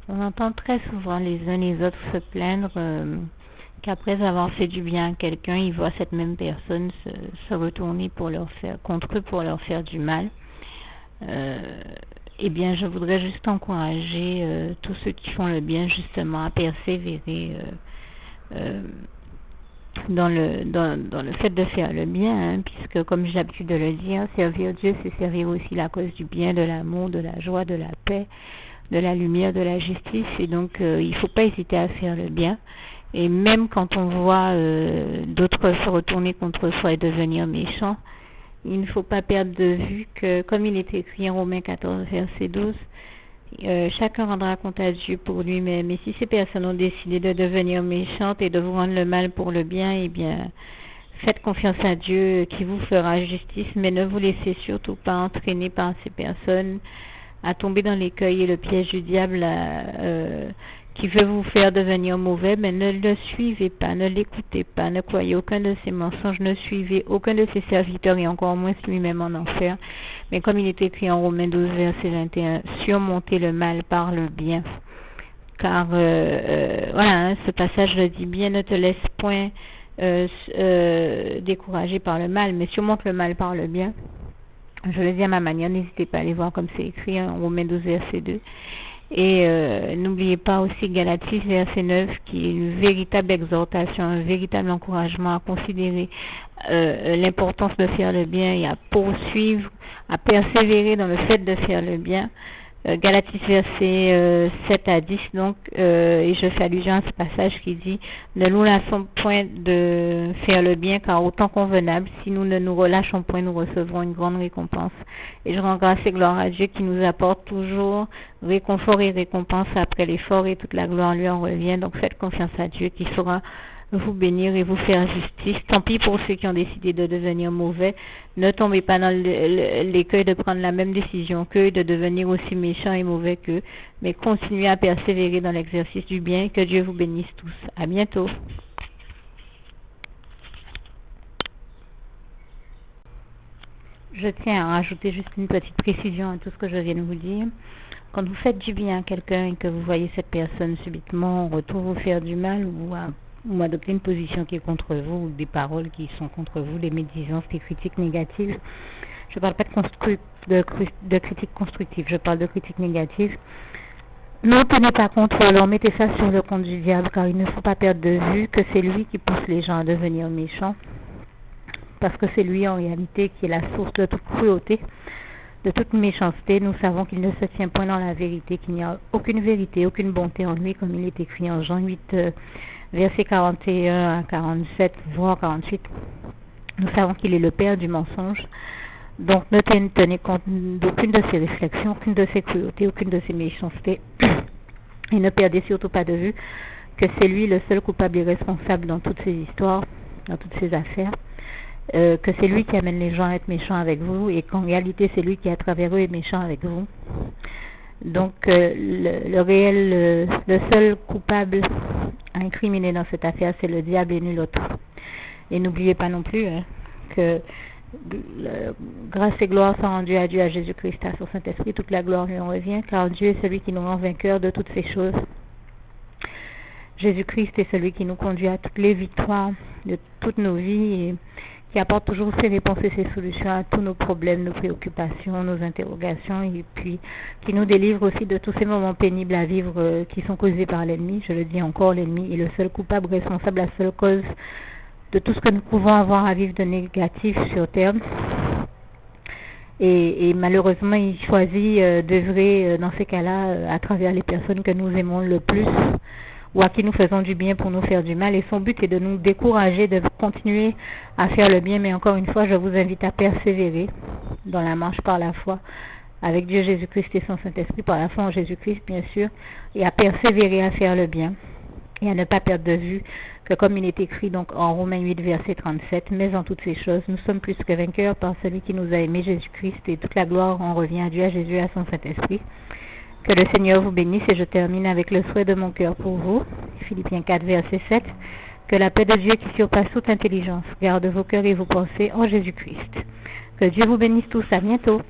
On entend très souvent les uns les autres se plaindre qu'après avoir fait du bien à quelqu'un, ils voient cette même personne se retourner contre eux pour leur faire du mal. Eh bien, je voudrais juste encourager tous ceux qui font le bien justement à persévérer dans le fait de faire le bien, hein, puisque comme j'ai l'habitude de le dire, servir Dieu, c'est servir aussi la cause du bien, de l'amour, de la joie, de la paix, de la lumière, de la justice. Et donc, il ne faut pas hésiter à faire le bien. Et même quand on voit d'autres se retourner contre soi et devenir méchants, il ne faut pas perdre de vue que, comme il est écrit en Romains 14, verset 12, chacun rendra compte à Dieu pour lui-même. Et si ces personnes ont décidé de devenir méchantes et de vous rendre le mal pour le bien, eh bien, faites confiance à Dieu qui vous fera justice, mais ne vous laissez surtout pas entraîner par ces personnes à tomber dans l'écueil et le piège du diable qui veut vous faire devenir mauvais, mais ne le suivez pas, ne l'écoutez pas, ne croyez aucun de ses mensonges, ne suivez aucun de ses serviteurs et encore moins lui-même en enfer. Mais comme il est écrit en Romains 12, verset 21, surmontez le mal par le bien. Car, voilà, hein, ce passage le dit bien, ne te laisse point décourager par le mal, mais surmonte le mal par le bien. Je le dis à ma manière, n'hésitez pas à aller voir comme c'est écrit en Romains 12, verset 2. Et n'oubliez pas aussi Galatie, verset 9, qui est une véritable exhortation, un véritable encouragement à considérer l'importance de faire le bien et à poursuivre, à persévérer dans le fait de faire le bien. Galatie verset 7 à 10, donc, et je fais allusion à ce passage qui dit « Ne nous lassons point de faire le bien, car autant convenable, si nous ne nous relâchons point, nous recevrons une grande récompense. » Et je rends grâce et gloire à Dieu qui nous apporte toujours réconfort et récompense après l'effort, et toute la gloire lui en revient. Donc faites confiance à Dieu qui saura vous bénir et vous faire justice. Tant pis pour ceux qui ont décidé de devenir mauvais. Ne tombez pas dans l'écueil de prendre la même décision qu'eux, de devenir aussi méchants et mauvais qu'eux, mais continuez à persévérer dans l'exercice du bien. Que Dieu vous bénisse tous. À bientôt. Je tiens à rajouter juste une petite précision à tout ce que je viens de vous dire. Quand vous faites du bien à quelqu'un et que vous voyez cette personne subitement en retour vous faire du mal ou adopter une position qui est contre vous, ou des paroles qui sont contre vous, des médisances, des critiques négatives. Je ne parle pas de critiques constructives, je parle de critiques négatives. Ne tenez pas contre eux, mettez ça sur le compte du diable, car il ne faut pas perdre de vue que c'est lui qui pousse les gens à devenir méchants, parce que c'est lui en réalité qui est la source de toute cruauté, de toute méchanceté. Nous savons qu'il ne se tient point dans la vérité, qu'il n'y a aucune vérité, aucune bonté en lui, comme il est écrit en Jean 8, versets 41 à 47, voire 48. Nous savons qu'il est le père du mensonge. Donc ne tenez compte d'aucune de ses réflexions, aucune de ses cruautés, aucune de ses méchancetés. Et ne perdez surtout pas de vue que c'est lui le seul coupable et responsable dans toutes ces histoires, dans toutes ces affaires. Que c'est lui qui amène les gens à être méchants avec vous et qu'en réalité c'est lui qui à travers eux est méchant avec vous. Donc le seul coupable incriminé dans cette affaire, c'est le diable et nul autre. Et n'oubliez pas non plus que grâce et gloire sont rendues à Dieu, à Jésus-Christ, à son Saint-Esprit, toute la gloire lui en revient, car Dieu est celui qui nous rend vainqueurs de toutes ces choses. Jésus-Christ est celui qui nous conduit à toutes les victoires de toutes nos vies et qui apporte toujours ses réponses et ses solutions à tous nos problèmes, nos préoccupations, nos interrogations, et puis qui nous délivre aussi de tous ces moments pénibles à vivre qui sont causés par l'ennemi. Je le dis encore, l'ennemi est le seul coupable, responsable, la seule cause de tout ce que nous pouvons avoir à vivre de négatif sur terre. Et malheureusement, il choisit d'œuvrer dans ces cas-là à travers les personnes que nous aimons le plus, ou à qui nous faisons du bien pour nous faire du mal. Et son but est de nous décourager, de continuer à faire le bien. Mais encore une fois, je vous invite à persévérer dans la marche par la foi avec Dieu Jésus-Christ et son Saint-Esprit, par la foi en Jésus-Christ bien sûr, et à persévérer à faire le bien et à ne pas perdre de vue que comme il est écrit donc en Romains 8 verset 37, mais en toutes ces choses nous sommes plus que vainqueurs par celui qui nous a aimés, Jésus-Christ, et toute la gloire en revient à Dieu, à Jésus et à son Saint-Esprit. Que le Seigneur vous bénisse, et je termine avec le souhait de mon cœur pour vous. Philippiens 4, verset 7. Que la paix de Dieu qui surpasse toute intelligence garde vos cœurs et vos pensées en Jésus-Christ. Que Dieu vous bénisse tous. À bientôt.